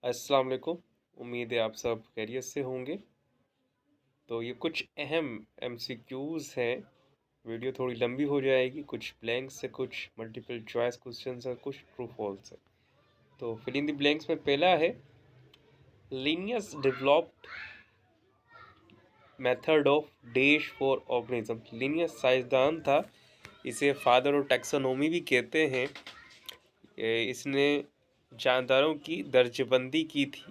अस्सलाम वालेकुम। उम्मीद है आप सब खैरियत से होंगे। तो ये कुछ अहम एमसीक्यूज़ हैं। वीडियो थोड़ी लंबी हो जाएगी, कुछ ब्लैंक्स है, कुछ मल्टीपल चॉइस क्वेश्चंस है, कुछ ट्रू फॉल्स है। तो फिल इन द ब्लैंक्स में पहला है Linnaeus developed method of dash for organism. Linnaeus साइंसदान था, इसे फादर ऑफ टैक्सोनॉमी भी कहते हैं। इसने जानदारों की दर्जबंदी की थी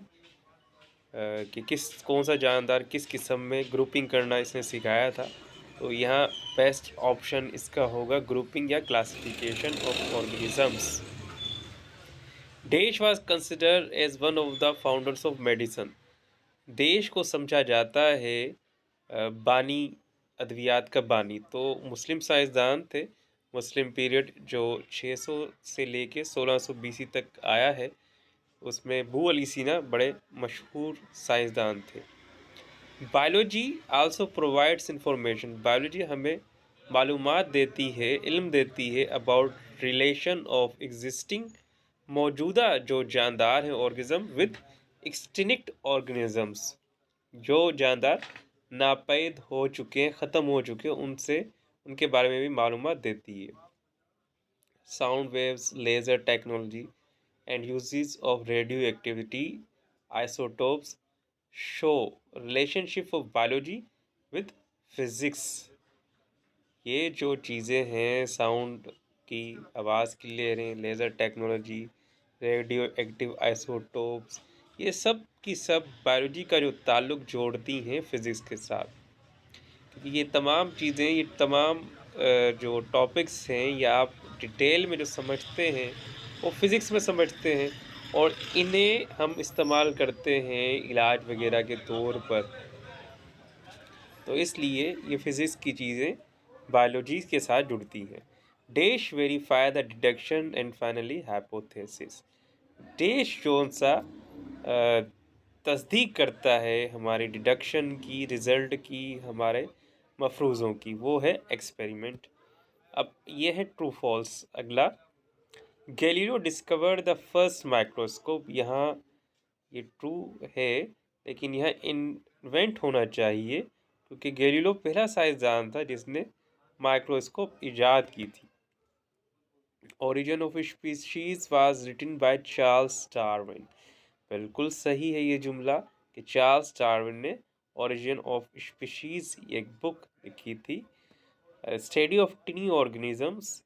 कि कौन सा जानदार किस किस्म में ग्रुपिंग करना इसने सिखाया था। तो यहाँ बेस्ट ऑप्शन इसका होगा ग्रुपिंग या क्लासिफिकेशन ऑफ ऑर्गेनिजम्स। देश was considered as one of the founders of medicine. देश को समझा जाता है बानी, अद्वियात का बानी। तो मुस्लिम साइंसदान थे। मुस्लिम पीरियड जो 600 से लेके 1600 बीसी तक आया है, उसमें बू अली सीना बड़े मशहूर साइंसदान थे। Biology also provides information. Biology हमें मालूमात देती है, इल्म देती है अबाउट रिलेशन ऑफ एग्जिस्टिंग, मौजूदा जो जानदार हैं ऑर्गेनिज्म, विद एक्सटिंक्ट ऑर्गेनिजम्स, जो जानदार नापैद हो चुके हैं, ख़त्म हो चुके हैं, उनसे उनके बारे में भी मालूमात देती है। Sound waves, laser technology and uses of radioactivity isotopes show relationship of biology with physics। ये जो चीज़ें हैं, साउंड की, आवाज़ की लहरें, laser technology, radio active isotopes, ये सब की सब बायोलॉजी का जो ताल्लुक़ जोड़ती हैं फिज़िक्स के साथ। क्योंकि ये तमाम चीज़ें, ये तमाम जो टॉपिक्स हैं, या आप डिटेल में जो समझते हैं वो फिज़िक्स में समझते हैं, और इन्हें हम इस्तेमाल करते हैं इलाज वगैरह के तौर पर। तो इसलिए ये फिज़िक्स की चीज़ें बायोलॉजी के साथ जुड़ती हैं। Dash verify the deduction and finally hypothesis. Dash कौन सा तस्दीक करता है हमारे डिडक्शन की, रिज़ल्ट की, हमारे मफरूज़ों की, वो है एक्सपेरिमेंट। अब ये है ट्रू फॉल्स। अगला, Galileo discovered the first microscope. यहाँ ये ट्रू है, लेकिन यह इन्वेंट होना चाहिए, क्योंकि गैलीलियो पहला साइंसदान था जिसने माइक्रोस्कोप इजाद की थी। Origin of species was written by Charles Darwin. बिल्कुल सही है ये जुमला कि चार्ल्स डार्विन ने ओरिजिन ऑफ स्पीशीज एक बुक लिखी थी। स्टडी ऑफ टिनी ऑर्गेनिजम्स,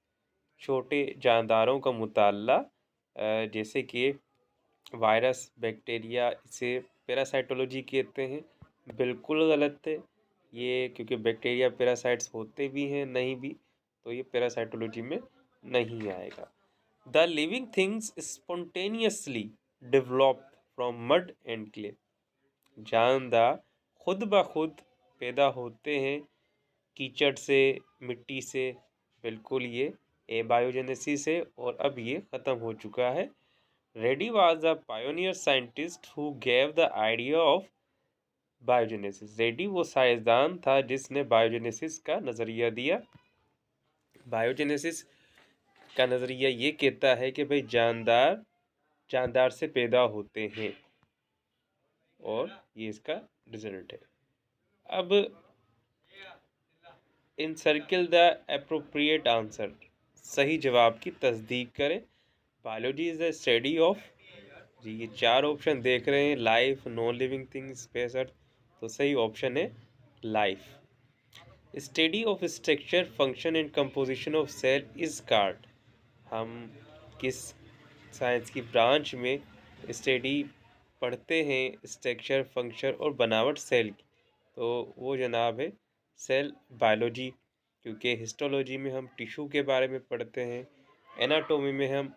छोटे जानदारों का मुताला, जैसे कि वायरस, बैक्टीरिया, इसे पैरासाइटोलॉजी कहते हैं। बिल्कुल गलत है ये, क्योंकि बैक्टीरिया पैरासाइट्स होते भी हैं, नहीं भी, तो ये पैरासाइटोलॉजी में नहीं आएगा। The living things spontaneously develop from mud and clay. जानदार खुद ब खुद पैदा होते हैं कीचड़ से, मिट्टी से। बिल्कुल ये एबायोजेनेसिस है, और अब ये ख़त्म हो चुका है। Ready was the pioneer scientist who gave the idea of biogenesis. Ready वो साइंसदान था जिसने बायोजेनेसिस का नज़रिया दिया। बायोजेनेसिस का नज़रिया ये कहता है कि भाई जानदार जानदार से पैदा होते हैं, और ये इसका रिजल्ट है। अब in circle the appropriate answer, सही जवाब की तस्दीक करें। Biology is the study of, जी ये चार ऑप्शन देख रहे हैं, life, non living thing, space, earth. तो सही ऑप्शन है life. Study of structure, function and composition of cell is card. हम किस साइंस की ब्रांच में स्टडी पढ़ते हैं स्ट्रक्चर, फंक्शन और बनावट सेल की? तो वो जनाब है सेल बायोलॉजी। क्योंकि हिस्टोलॉजी में हम टिश्यू के बारे में पढ़ते हैं, एनाटोमी में हम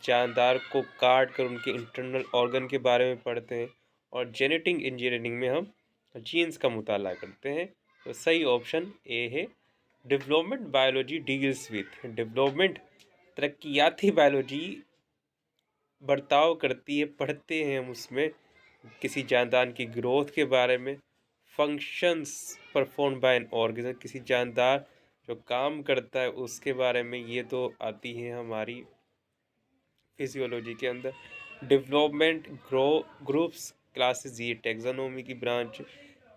जानदार को काट कर उनके इंटरनल ऑर्गन के बारे में पढ़ते हैं, और जेनेटिक इंजीनियरिंग में हम जीन्स का मुताला करते हैं। तो सही ऑप्शन ए है। Development biology deals with, development तरक्याती बायोलॉजी बर्ताव करती है, पढ़ते हैं हम उसमें किसी जानदार की ग्रोथ के बारे में। Functions perform by an organism, किसी जानदार जो काम करता है उसके बारे में, ये तो आती है हमारी फिजियोलॉजी के अंदर। डेवलपमेंट ग्रुप्स क्लासेस, ये टेक्सोनोमी की branch.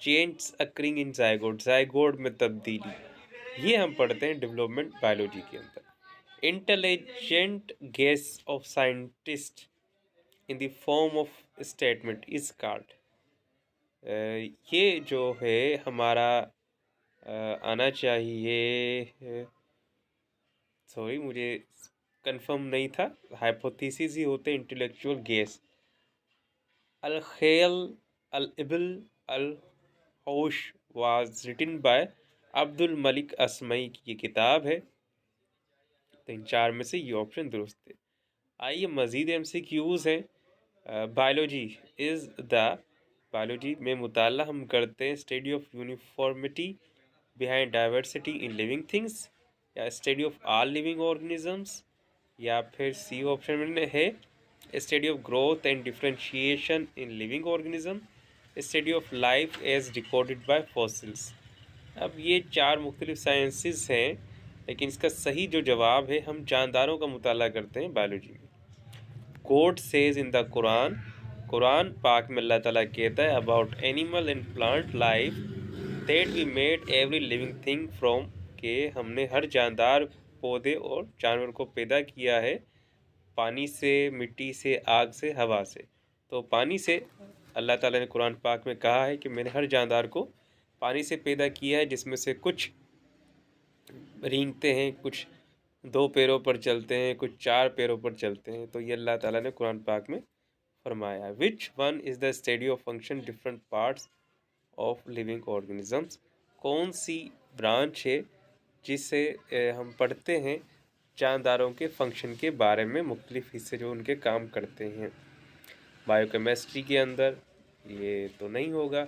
Change occurring in zygote, zygote में तब्दीली, ये हम पढ़ते हैं डेवलपमेंट बायोलॉजी के अंदर। Intelligent guess of scientist in the form of statement is called. ये जो है हमारा आना चाहिए, सॉरी मुझे कंफर्म नहीं था, हाइपोथेसिस ही होते इंटेलेक्चुअल गेस। अल खेल अल Ibil Al Wahsh was written by Abdul Malik Asmai की ये किताब है। तो इन चार में से ये ऑप्शन दुरुस्त है। आइए मज़ीद MCQs हैं। बायोलॉजी इज़ द, बायोलॉजी में मुताला हम करते हैं study of uniformity behind diversity in living things, या study of all living organisms, या फिर सी ऑप्शन में है study of growth and differentiation in living organism, study of life as recorded by fossils. अब ये चार मुख्तलिफ साइंसेस हैं, लेकिन इसका सही जो जवाब है, हम जानदारों का मुताला करते हैं बायोलॉजी में। God says in the Quran, कुरान पाक में अल्लाह ताला कहता है about animal and plant life that we made every living thing from, के हमने हर जानदार पौधे और जानवर को पैदा किया है पानी से, मिट्टी से, आग से, हवा से। तो पानी से अल्लाह ताला ने कुरान पाक में कहा है कि मैंने हर जानदार को पानी से पैदा किया है, जिसमें से कुछ रेंगते हैं, कुछ दो पैरों पर चलते हैं, कुछ चार पैरों पर चलते हैं। तो ये अल्लाह ताला ने कुरान पाक में फरमाया है। Which one is the study of function different parts of living organisms, कौन सी ब्रांच है जिसे हम पढ़ते हैं जानदारों के फंक्शन के बारे में, मुख्तलिफ हिस्से जो उनके काम करते हैं। बायोकेमिस्ट्री के अंदर ये तो नहीं होगा।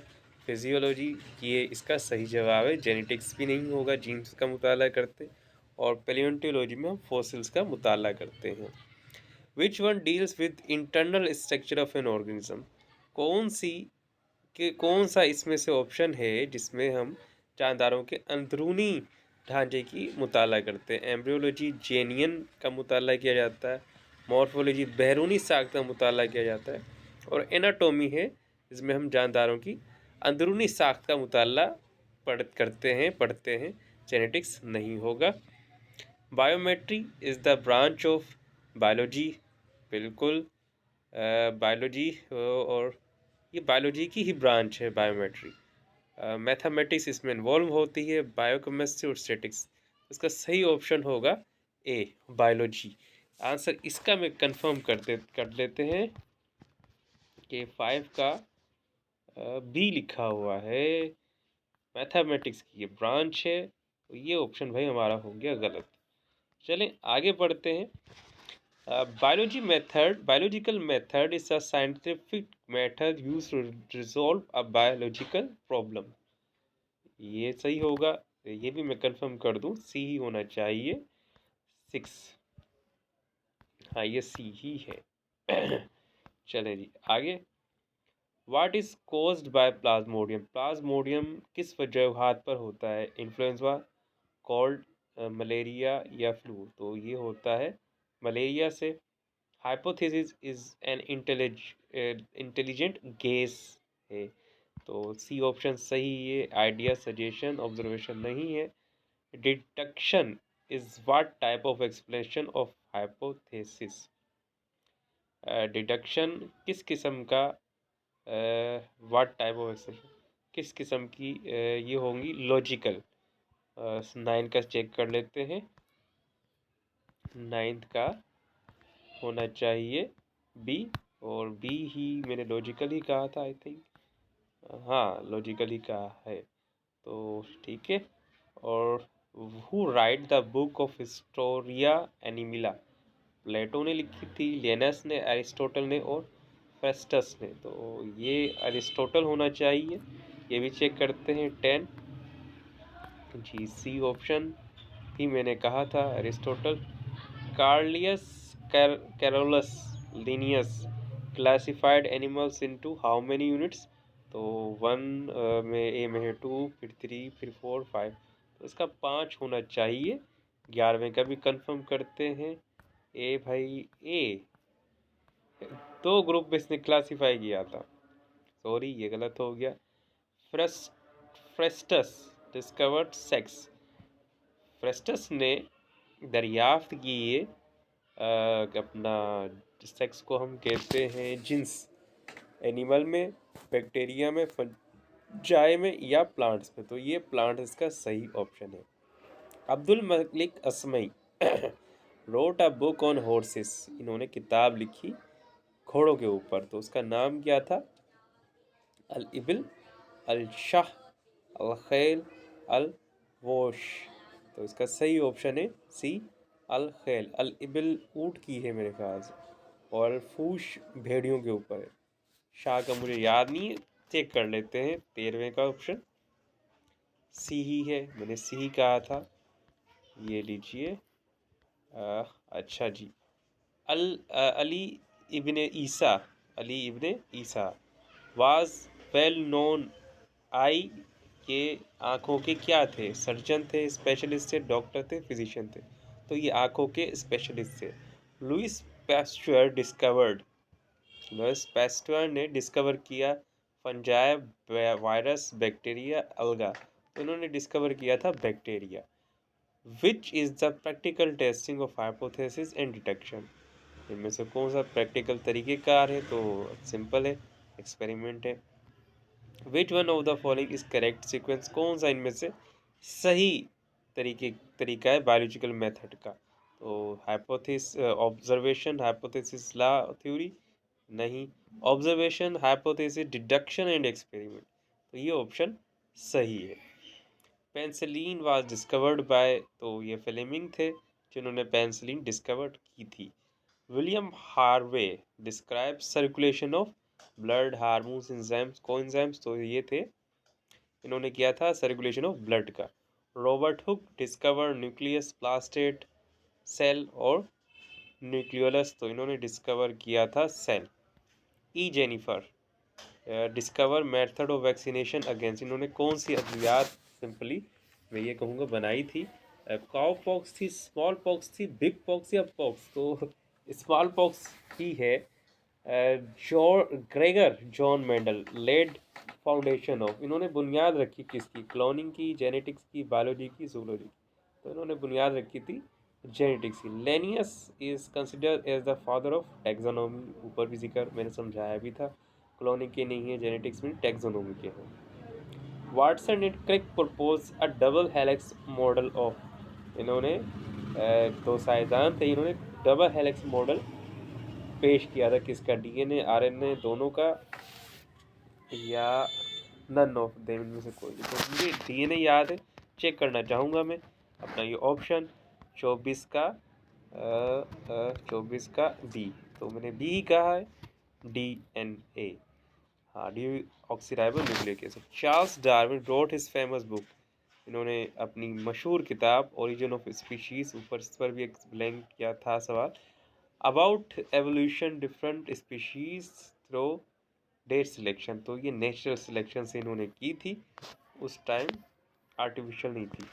फिजियोलॉजी ये इसका सही जवाब है। जेनेटिक्स भी नहीं होगा, जीन्स का मुताला करते। और पेलियोंटोलॉजी में हम फॉसिल्स का मुताला करते हैं। Which one deals with internal structure of an organism, कौन सा इसमें से ऑप्शन है जिसमें हम जानदारों के अंदरूनी ढांचे की मुताला करते हैं। एम्ब्रियोलॉजी जेनियन का मुताला किया जाता है। मॉर्फोलॉजी बैरूनी साख का मुताला किया जाता है। और एनाटोमी है जिसमें हम जानदारों की अंदरूनी साख का मुताला पढ़ते हैं। जेनेटिक्स नहीं होगा। Biometry is the branch of biology, बिल्कुल बायोलॉजी, और ये बायोलॉजी की ही ब्रांच है बायोमेट्री। मैथमेटिक्स इसमें इन्वॉल्व होती है, बायोकेमिस्ट्री और स्टैटिक्स। इसका सही ऑप्शन होगा ए, बायोलॉजी। आंसर इसका मैं कंफर्म कर लेते हैं कि 5 का बी लिखा हुआ है, मैथमेटिक्स की ये ब्रांच है। तो ये ऑप्शन भाई हमारा हो गया गलत। चलें आगे बढ़ते हैं। Biological method is a scientific method used to resolve a biological problem. ये सही होगा, ये भी मैं कंफर्म कर दूं, सी ही होना चाहिए। 6, हाँ ये सी ही है। चलें जी आगे। What is caused by plasmodium, plasmodium किस वजूहात पर होता है? इन्फ्लुएंजा, कोल्ड, मलेरिया या फ्लू? तो ये होता है मलेरिया से। Hypothesis is an intelligent guess है। तो सी ऑप्शन सही है। आइडिया, सजेशन, ऑब्जर्वेशन नहीं है। Deduction is what type of explanation of hypothesis? Deduction किस किस्म का, व्हाट टाइप ऑफ एक्सप्लेनेशन किस किस्म की ये होंगी? लॉजिकल। 9 का चेक कर लेते हैं। 9th का होना चाहिए बी, और बी ही मैंने लॉजिकल ही कहा था आई थिंक। हाँ लॉजिकल ही कहा है, तो ठीक है। और who write the book of Historia Animalium? Plato ने लिखी थी, लेनस ने, एरिस्टोटल ने और फेस्टस ने। तो ये एरिस्टोटल होना चाहिए, ये भी चेक करते हैं। 10 जी, सी ऑप्शन ही मैंने कहा था, Aristotle. Carolus Carolus Linnaeus classified animals into how many units? तो 1 में, ए में है 2, फिर 3, फिर 4, 5। तो इसका 5 होना चाहिए। 11वें का भी कंफर्म करते हैं। ए भाई ए, दो ग्रुप में इसने क्लासिफाई किया था। सॉरी, ये गलत हो गया। फ्रेस्टस डिस्कवर्ड सेक्स। फ्रेस्टस ने दरियाफ्त की ये अपना सेक्स को हम कहते हैं जिन्स, एनिमल में, बैक्टीरिया में, फंजाई में या प्लांट्स में। तो ये प्लांट इसका सही ऑप्शन है। Abdul Malik Asmai wrote a book on horses. इन्होंने किताब लिखी घोड़ों के ऊपर, तो उसका नाम क्या था? अल इबिल, अल शाह, अल खैल, अल वोश। तो इसका सही ऑप्शन है सी, अल खैल। अल इबिल ऊँट की है मेरे ख्याल से, और अल फूश भेड़ियों के ऊपर है। शाह का मुझे याद नहीं है, चेक कर लेते हैं। 13वें का ऑप्शन सी ही है, मैंने सी ही कहा था। ये लीजिए। अच्छा जी। अली इब्ने ईसा, अली इब्ने ईसा वाज वेल नोन आई के आँखों के क्या थे? सर्जन थे, स्पेशलिस्ट थे, डॉक्टर थे, फिजिशियन थे। तो ये आँखों के स्पेशलिस्ट थे। Louis Pasteur discovered, Louis Pasteur ने डिस्कवर किया फंजाई, वायरस, बैक्टीरिया, अलगा। तो इन्होंने डिस्कवर किया था bacteria. Which is the practical testing of hypothesis and detection. इनमें से कौन सा प्रैक्टिकल तरीक़ेकार है? तो सिंपल है, एक्सपेरिमेंट है। Which one of the following is correct sequence. कौन सा इनमें से सही तरीका है बायोलॉजिकल मेथड का? तो hypothesis, observation, hypothesis, law, theory, नहीं। Observation, hypothesis, deduction and experiment. तो ये ऑप्शन सही है। पेंसिलिन वाज डिस्कवर्ड बाय, तो ये फ्लेमिंग थे जिन्होंने पेंसिलिन डिस्कवर्ड की थी। William Harvey describe circulation of blood, hormones, enzymes, coenzymes. तो ये थे, इन्होंने किया था सर्कुलेशन ऑफ ब्लड का। Robert Hooke discover nucleus, plastid, cell और न्यूक्लियोलस। तो इन्होंने डिस्कवर किया था cell. E Jenner discover method of vaccination against. इन्होंने कौन सी अद्वियात सिंपली मैं ये कहूँगा बनाई थी? काउ पॉक्स थी, स्मॉल पॉक्स थी, बिग पॉक्स या पॉक्स? तो स्मॉल पॉक्स ही है। Gregor John Mendel laid foundation of. इन्होंने बुनियाद रखी किसकी? क्लोनिंग की, जेनेटिक्स की, बायोलॉजी की, जूलॉजी की। तो इन्होंने बुनियाद रखी थी जेनेटिक्स की। Linnaeus is considered as the father of taxonomy. ऊपर भी जिक्र मैंने समझाया भी था, क्लोनिंग के नहीं है, जेनेटिक्स में टैक्सोनॉमी के हैं। Watson and Crick propose a double helix model of. इन्होंने दो साइंसदान थे, इन्होंने डबल हेलिक्स मॉडल पेश किया था किसका? डीएनए, आरएनए दोनों का, या नन ऑफ देम में से कोई? तो मुझे डीएनए याद है, चेक करना चाहूँगा मैं अपना ये ऑप्शन 24 का 24 का बी। तो मैंने बी ही कहा है, डीएनए। हाँ, deoxyribonucleic acid. Charles Darwin wrote his famous book. इन्होंने अपनी मशहूर किताब ओरिजिन ऑफ स्पीशीज, ऊपर इस पर भी एक ब्लैंक किया था सवाल, about evolution different species through date selection. तो ये नेचुरल सिलेक्शन से इन्होंने की थी, उस टाइम आर्टिफिशियल नहीं थी।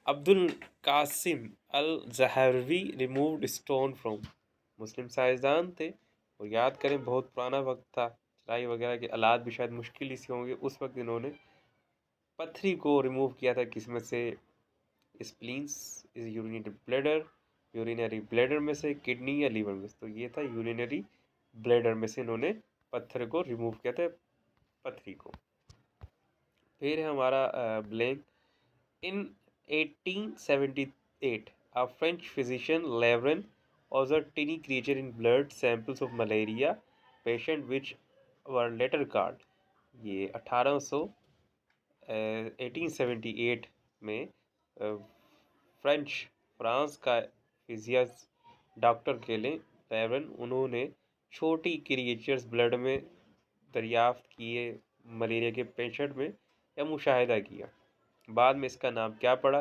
अब्दुल कासिम अल जहरवी रिमूव्ड स्टोन फ्रॉम। मुस्लिम साइंसदान थे, और याद करें बहुत पुराना वक्त था, चढ़ाई वगैरह के हालात भी शायद मुश्किल ही से होंगे उस वक्त। इन्होंने पत्थरी को रिमूव किया था किसमें से? Spleens, is urinary bladder, urinary bladder में से, किडनी या लीवर में से? तो ये था यूरिनरी ब्लैडर में से इन्होंने पत्थर को रिमूव किया था, पथरी को। फिर है हमारा blank. In 1878 a French physician Levrin observed tiny creature in blood samples of malaria patient which were later called। ये 1878 में फ्रांस का फिजियस डॉक्टर केले लेवरन, उन्होंने छोटी क्रिएचर्स ब्लड में दरियाफ्त किए मलेरिया के पेशेंट में, या मुशाहिदा किया। बाद में इसका नाम क्या पड़ा?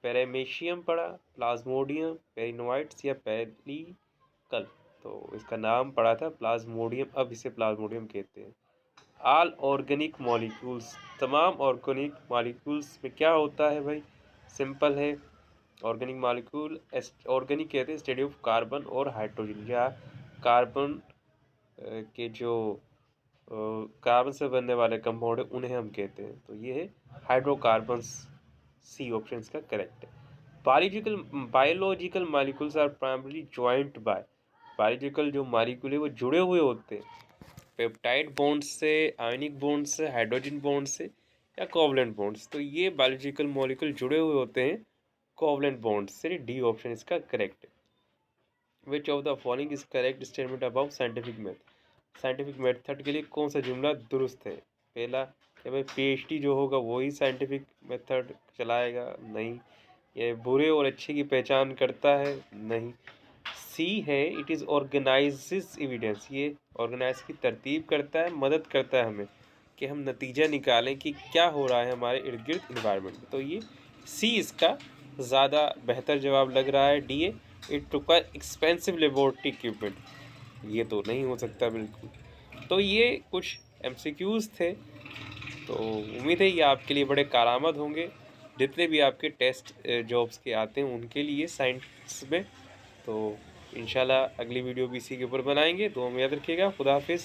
पैरामेशियम पड़ा, प्लाज्मोडियम, पेरिनोइट्स या पेरिकल? तो इसका नाम पड़ा था प्लाज्मोडियम, अब इसे प्लाज्मोडियम कहते हैं। ऑल ऑर्गेनिक मॉलिक्यूल्स, तमाम ऑर्गेनिक मॉलिक्यूल्स में क्या होता है भाई? सिंपल है, ऑर्गेनिक मॉलिक्यूल ऑर्गेनिक कहते हैं स्टडी ऑफ कार्बन और हाइड्रोजन, या कार्बन के जो कार्बन से बनने वाले कंपाउंड है उन्हें हम कहते हैं। तो ये है हाइड्रोकार्बन्स, सी ऑप्शन इसका करेक्ट है। Biological molecules are primarily joint by, biological जो मॉलिक्यूल है वो जुड़े हुए होते हैं पेप्टाइड बॉन्ड से, आयनिक बॉन्ड से, हाइड्रोजन बॉन्ड से या कोवलेंट बॉन्ड्स। तो ये बायोलॉजिकल मॉलिक्यूल जुड़े हुए होते हैं कोवलेंट बॉन्ड से। डी ऑप्शन इसका करेक्ट है। Which of the following is correct statement about scientific method, scientific method के लिए कौन सा जुमला दुरुस्त है? पहला कि भाई पीएचडी जो होगा वही साइंटिफिक मेथड चलाएगा, नहीं। ये बुरे और अच्छे की पहचान करता है, नहीं। सी है इट इज़ ऑर्गेनाइजेस एविडेंस, ये ऑर्गेनाइज की तरतीब करता है, मदद करता है हमें कि हम नतीजा निकालें कि क्या हो रहा है हमारे इर्द गिर्द इन्वायरमेंट में। तो ये सी इसका ज़्यादा बेहतर जवाब लग रहा है। D A it require expensive laboratory equipment, ये तो नहीं हो सकता बिल्कुल। तो ये कुछ एमसीक्यूज़ थे, तो उम्मीद है ये आपके लिए बड़े कारआमद होंगे जितने भी आपके टेस्ट जॉब्स के आते हैं उनके लिए साइंस में। तो इंशाल्लाह अगली वीडियो भी इसी के ऊपर बनाएंगे। तो हमें याद रखिएगा। खुदा हाफिज़।